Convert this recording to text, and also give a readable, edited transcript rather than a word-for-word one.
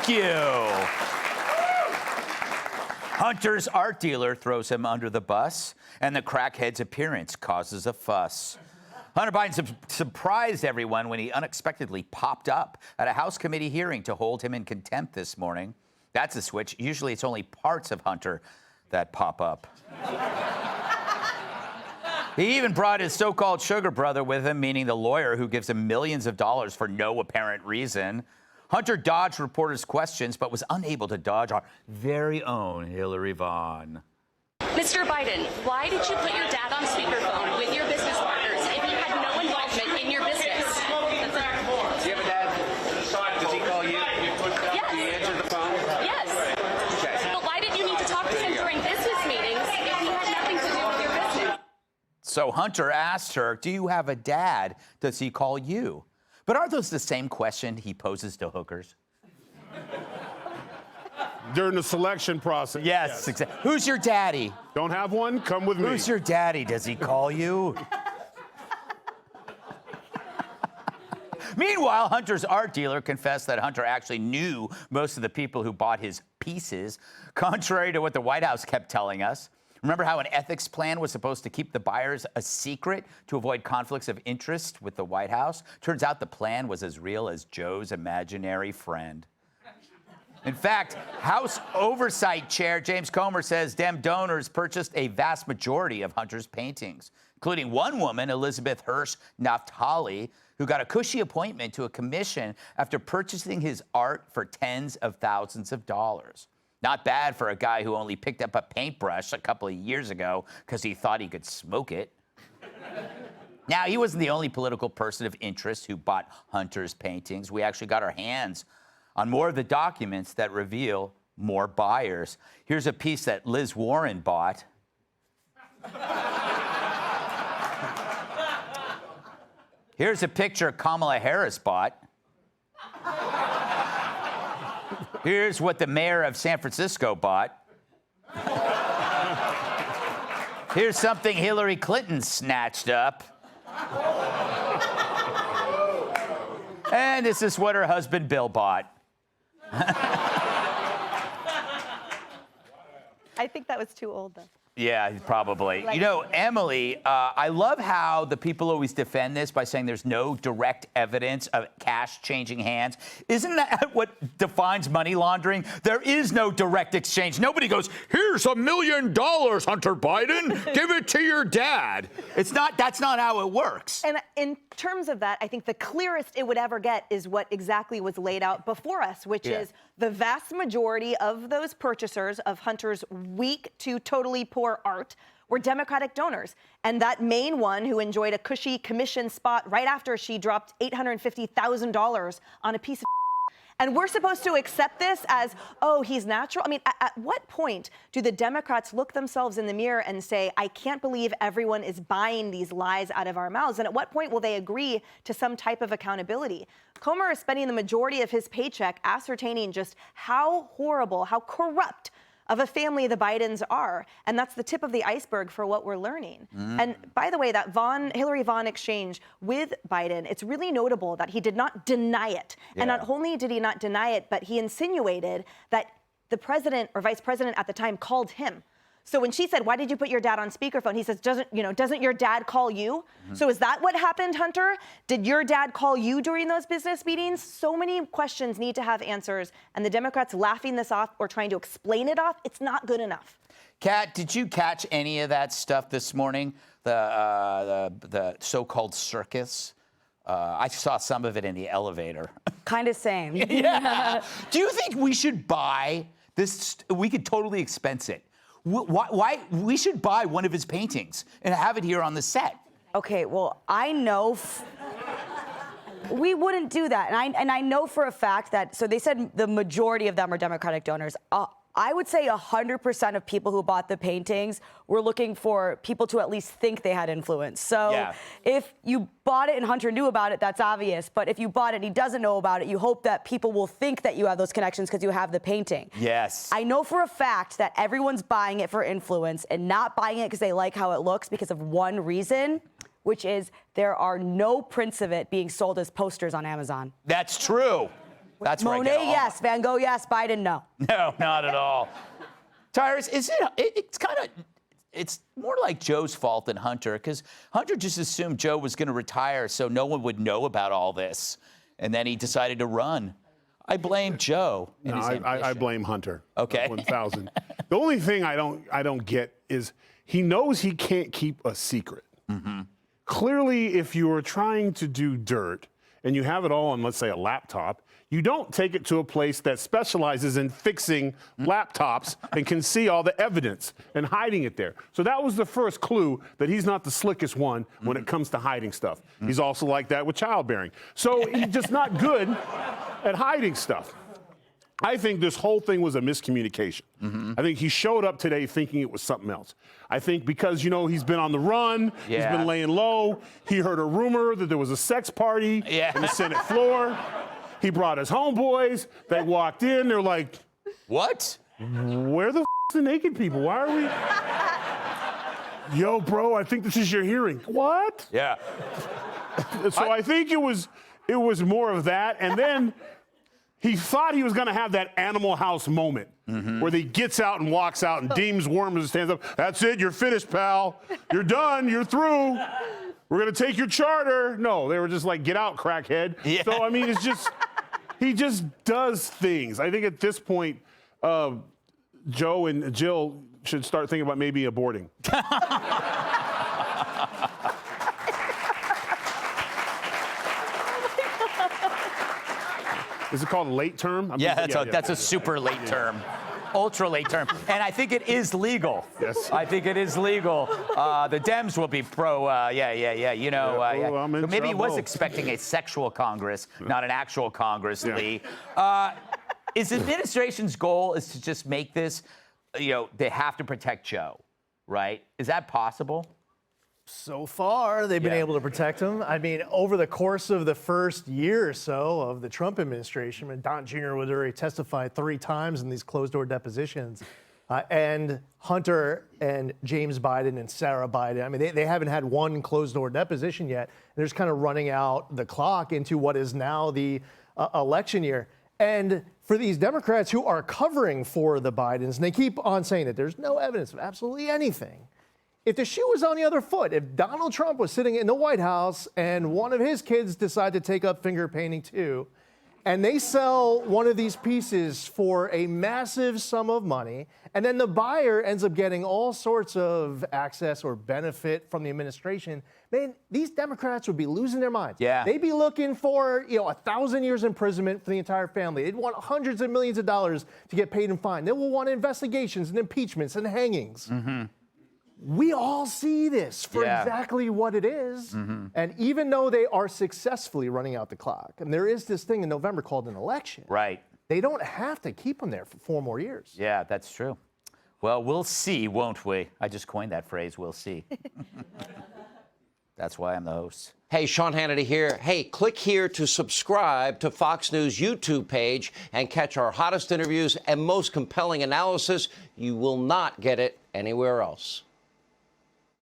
Thank you. Hunter's art dealer throws him under the bus, and the crackhead's appearance causes a fuss. Hunter Biden surprised everyone when he unexpectedly popped up at a House committee hearing to hold him in contempt this morning. That's a switch. Usually it's only parts of Hunter that pop up. He even brought his so-called sugar brother with him, meaning the lawyer who gives him millions of dollars for no apparent reason. Hunter dodged reporters' questions, but was unable to dodge our very own Hillary Vaughn. Mr. Biden, why did you put your dad on speakerphone with your business partners if he had no involvement in your business? Do you have a dad? Does he call you? Yes. Do you answer the phone? Yes. Okay. But why did you need to talk to him during business meetings if he had nothing to do with your business? So Hunter asked her, do you have a dad? Does he call you? But aren't those the same question he poses to hookers? During the selection process. Yes. Exactly. Who's your daddy? Don't have one? Come with me. Who's your daddy? Does he call you? Meanwhile, Hunter's art dealer confessed that Hunter actually knew most of the people who bought his pieces, contrary to what the White House kept telling us. Remember how an ethics plan was supposed to keep the buyers a secret to avoid conflicts of interest with the White House? Turns out the plan was as real as Joe's imaginary friend. In fact, House Oversight Chair James Comer says Dem donors purchased a vast majority of Hunter's paintings, including one woman, Elizabeth Hirsch Naftali, who got a cushy appointment to a commission after purchasing his art for tens of thousands of dollars. Not bad for a guy who only picked up a paintbrush a couple of years ago because he thought he could smoke it. Now, he wasn't the only political person of interest who bought Hunter's paintings. We actually got our hands on more of the documents that reveal more buyers. Here's a piece that Liz Warren bought. Here's a picture Kamala Harris bought. Here's what the mayor of San Francisco bought. Here's something Hillary Clinton snatched up. And this is what her husband Bill bought. I think that was too old, though. Yeah, probably. You know, Emily, I love how the people always defend this by saying there's no direct evidence of cash changing hands. Isn't that what defines money laundering? There is no direct exchange. Nobody goes, here's $1 million, Hunter Biden. Give it to your dad. It's not, that's not how it works. And in terms of that, I think the clearest it would ever get is what exactly was laid out before us, which is the vast majority of those purchasers of Hunter's weak to totally poor art were Democratic donors. And that main one who enjoyed a cushy commission spot right after she dropped $850,000 on a piece of and we're supposed to accept this as, oh, he's natural? I mean, at what point do the Democrats look themselves in the mirror and say, I can't believe everyone is buying these lies out of our mouths? And at what point will they agree to some type of accountability? Comer is spending the majority of his paycheck ascertaining just how horrible, how corrupt of a family the Bidens are. And that's the tip of the iceberg for what we're learning. And by the way, that Hillary Vaughn exchange with Biden, it's really notable that he did not deny it. And not only did he not deny it, but he insinuated that the president or vice president at the time called him. So when she said, why did you put your dad on speakerphone? He says, doesn't your dad call you? So is that what happened, Hunter? Did your dad call you during those business meetings? So many questions need to have answers. And the Democrats laughing this off or trying to explain it off, it's not good enough. Kat, did you catch any of that stuff this morning? The so-called circus? I saw some of it in the elevator. Kind of same. Yeah. Do you think we should buy this? We could totally expense it. Why we should buy one of his paintings and have it here on the set? Okay, well, I know we wouldn't do that, and I know for a fact that. So they said the majority of them are Democratic donors. I would say 100% of people who bought the paintings were looking for people to at least think they had influence. So if you bought it and Hunter knew about it, that's obvious. But if you bought it and he doesn't know about it, you hope that people will think that you have those connections because you have the painting. Yes. I know for a fact that everyone's buying it for influence and not buying it because they like how it looks because of one reason, which is there are no prints of it being sold as posters on Amazon. That's true. That's where I Monet, get all yes. Van Gogh, yes. Biden, no. No, not at all. Tyrus, it's more like Joe's fault than Hunter, because Hunter just assumed Joe was going to retire so no one would know about all this. And then he decided to run. I blame Joe. No, I blame Hunter. Okay. 1,000. The only thing I don't get is he knows he can't keep a secret. Mm-hmm. Clearly, if you are trying to do dirt and you have it all on, let's say, a laptop, you don't take it to a place that specializes in fixing laptops and can see all the evidence and hiding it there. So that was the first clue that he's not the slickest one when it comes to hiding stuff. He's also like that with childbearing. So he's just not good at hiding stuff. I think this whole thing was a miscommunication. I think he showed up today thinking it was something else. I think because, he's been on the run, he's been laying low, he heard a rumor that there was a sex party in the Senate floor. He brought his homeboys. They walked in. They're like, what? Where the the naked people? Why are we? Yo, bro, I think this is your hearing. What? Yeah. So I think it was more of that. And then he thought he was going to have that Animal House moment where he gets out and walks out and deems Worms and stands up. That's it. You're finished, pal. You're done. You're through. We're going to take your charter. No, they were just like, get out, crackhead. Yeah. So, I mean, it's just, he just does things. I think at this point, Joe and Jill should start thinking about maybe aborting. Is it called a late term? That's a super late term. Ultra late term. And I think it is legal. Yes. I think it is legal. The Dems will be pro, I'm in Maybe he was trouble. expecting a sexual Congress, not an actual Congress, Lee. Is the administration's goal is to just make this, they have to protect Joe, right? Is that possible? So far, they've been able to protect him. I mean, over the course of the first year or so of the Trump administration, Don Jr. would already testified 3 times in these closed-door depositions. And Hunter and James Biden and Sarah Biden, I mean, they haven't had one closed-door deposition yet. They're just kind of running out the clock into what is now the election year. And for these Democrats who are covering for the Bidens, and they keep on saying that there's no evidence of absolutely anything. If the shoe was on the other foot, if Donald Trump was sitting in the White House and one of his kids decided to take up finger painting too, and they sell one of these pieces for a massive sum of money, and then the buyer ends up getting all sorts of access or benefit from the administration, man, these Democrats would be losing their minds. Yeah. They'd be looking for, 1,000 years imprisonment for the entire family. They'd want hundreds of millions of dollars to get paid and fined. They will want investigations and impeachments and hangings. We all see this for exactly what it is. And even though they are successfully running out the clock, and there is this thing in November called an election, Right. they don't have to keep them there for 4 more years. Yeah, that's true. Well, we'll see, won't we? I just coined that phrase, we'll see. That's why I'm the host. Hey, Sean Hannity here. Hey, click here to subscribe to Fox News YouTube page and catch our hottest interviews and most compelling analysis. You will not get it anywhere else.